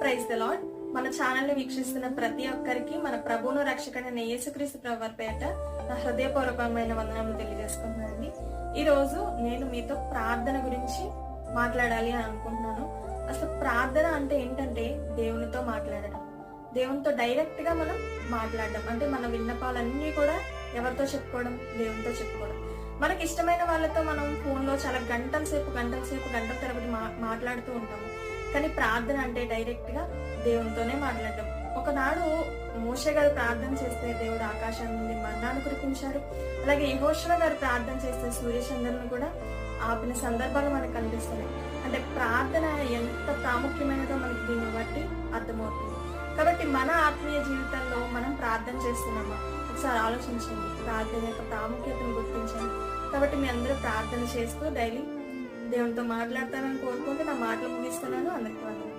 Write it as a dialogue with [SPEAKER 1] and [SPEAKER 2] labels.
[SPEAKER 1] Praise the Lord. మన channel ని వీక్షిస్తున్న ప్రతి ఒక్కరికి మన ప్రభువును రక్షకుడైన యేసుక్రీస్తు ప్రభువారి పేరిట నా హృదయపూర్వకమైన వందనములు తెలియజేసుకుంటున్నానండి. ఈ రోజు నేను మీతో ప్రార్థన గురించి మాట్లాడాలి అని అనుకుంటున్నాను. అసలు ప్రార్థన అంటే ఏంటంటే దేవునితో మాట్లాడడం, దేవునితో డైరెక్ట్ గా మనం మాట్లాడడం. అంటే మన విన్నపాలన్నీ కూడా ఎవరితో చెప్పుకోవడం? దేవునితో చెప్పుకోవడం. మనకి ఇష్టమైన వాళ్ళతో మనం ఫోన్ లో చాలా గంటల తరబడి మాట్లాడుతూ ఉంటాము. కానీ ప్రార్థన అంటే డైరెక్ట్ గా దేవునితోనే మాట్లాడడం. ఒకనాడు మోషే గారు ప్రార్థన చేస్తే దేవుడు ఆకాశం నుండి మన్నాను కురిపించారు. అలాగే యెహోషువ గారు ప్రార్థన చేస్తే సూర్యచంద్రులను కూడా ఆపిన సందర్భాలు మనకు కనిపిస్తున్నాయి. అంటే ప్రార్థన ఎంత ప్రాముఖ్యమైనదో మనకి దీన్ని బట్టి అర్థమవుతుంది. కాబట్టి మన ఆత్మీయ జీవితంలో మనం ప్రార్థన చేస్తున్నామా? ఒకసారి ఆలోచించండి. ప్రార్థన యొక్క ప్రాముఖ్యతను గుర్తించండి. కాబట్టి మీ అందరూ ప్రార్థన చేస్తూ డైలీ దేవునితో మాట్లాడతానని కోరుకుంటూ నా మాటలు ముగిస్తున్నాను. అందరికీ వందనాలు.